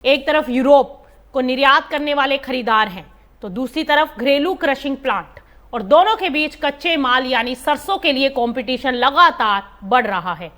एक तरफ यूरोप को निर्यात करने वाले खरीदार हैं तो दूसरी तरफ घरेलू क्रशिंग प्लांट, और दोनों के बीच कच्चे माल यानी सरसों के लिए कंपटीशन लगातार बढ़ रहा है।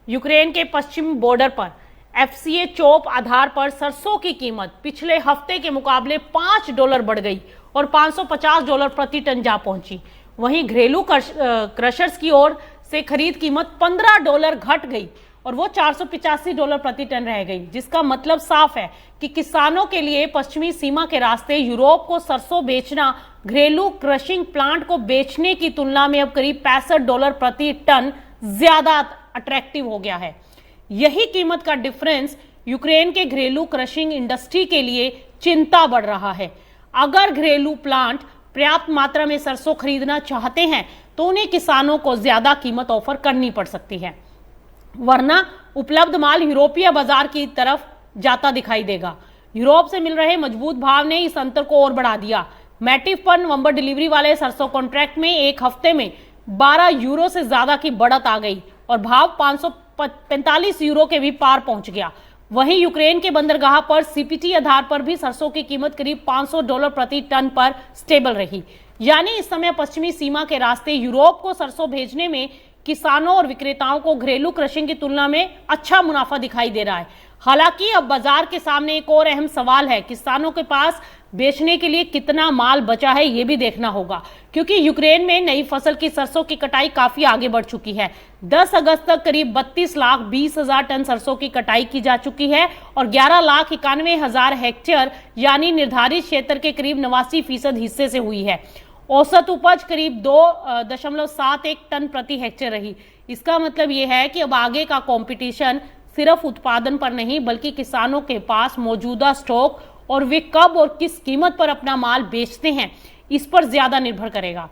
यूक्रेन के पश्चिम बॉर्डर पर एफसीए चोप आधार पर सरसों की कीमत पिछले हफ्ते के मुकाबले $5 बढ़ गई और $550 प्रति टन जा पहुंची। वहीं घरेलू क्रशर्स की ओर से खरीद कीमत $15 घट गई और वो $485 प्रति टन रह गई, जिसका मतलब साफ है कि किसानों के लिए पश्चिमी सीमा के रास्ते यूरोप को सरसों बेचना घरेलू क्रशिंग प्लांट को बेचने की तुलना में अब करीब $65 प्रति टन ज्यादा अट्रैक्टिव हो गया है। यही कीमत का डिफरेंस यूक्रेन के घरेलू क्रशिंग इंडस्ट्री के लिए चिंता बढ़ रहा है। अगर घरेलू प्लांट पर्याप्त मात्रा में सरसों खरीदना चाहते हैं तो उन्हें किसानों को ज्यादा कीमत ऑफर करनी पड़ सकती है, वरना उपलब्ध माल यूरोपीय बाजार की तरफ जाता दिखाई देगा। यूरोप से मिल रहे मजबूत भाव ने इस अंतर को और बढ़ा दिया। मैटिव पर नवंबर डिलीवरी वाले सरसों कॉन्ट्रैक्ट में एक हफ्ते में €12 से ज्यादा की बढ़त आ गई और भाव €545 के भी पार पहुंच गया। वहीं यूक्रेन के बंदरगाह पर सीपीटी आधार पर भी सरसों की कीमत करीब $500 प्रति टन पर स्टेबल रही। यानी इस समय पश्चिमी सीमा के रास्ते यूरोप को सरसों भेजने में किसानों और विक्रेताओं को घरेलू क्रशिंग की तुलना में अच्छा मुनाफा दिखाई दे रहा है। हालांकि अब बाजार के सामने एक और अहम सवाल है, किसानों के पास बेचने के लिए कितना माल बचा है ये भी देखना होगा, क्योंकि यूक्रेन में नई फसल की सरसों की कटाई काफी आगे बढ़ चुकी है। 10 अगस्त तक करीब 32,20,000 टन सरसों की कटाई की जा चुकी है और 11,91,000 हेक्टेयर यानी निर्धारित क्षेत्र के करीब 89% हिस्से से हुई है। औसत उपज करीब 2.71 टन प्रति हेक्टेयर रही। इसका मतलब यह है कि अब आगे का कंपटीशन सिर्फ उत्पादन पर नहीं बल्कि किसानों के पास मौजूदा स्टॉक और वे कब और किस कीमत पर अपना माल बेचते हैं इस पर ज्यादा निर्भर करेगा,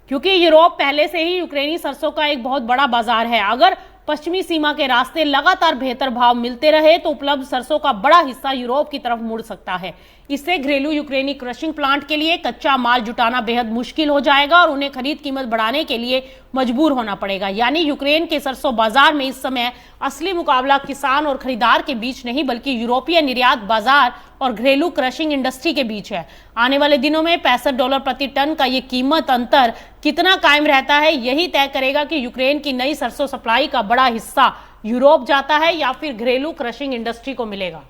क्योंकि यूरोप पहले से ही यूक्रेनी सरसों का एक बहुत बड़ा बाजार है। अगर पश्चिमी सीमा के रास्ते लगातार बेहतर भाव मिलते रहे तो उपलब्ध सरसों का बड़ा हिस्सा यूरोप की तरफ मुड़ सकता है। इससे घरेलू यूक्रेनी क्रशिंग प्लांट के लिए कच्चा माल जुटाना बेहद मुश्किल हो जाएगा और उन्हें खरीद कीमत बढ़ाने के लिए मजबूर होना पड़ेगा। यानी यूक्रेन के सरसों बाजार में इस समय असली मुकाबला किसान और खरीदार के बीच नहीं बल्कि यूरोपीय निर्यात बाजार और घरेलू क्रशिंग इंडस्ट्री के बीच है। आने वाले दिनों में $65 प्रति टन का ये कीमत अंतर कितना कायम रहता है यही तय करेगा कि यूक्रेन की नई सरसों सप्लाई का बड़ा हिस्सा यूरोप जाता है या फिर घरेलू क्रशिंग इंडस्ट्री को मिलेगा।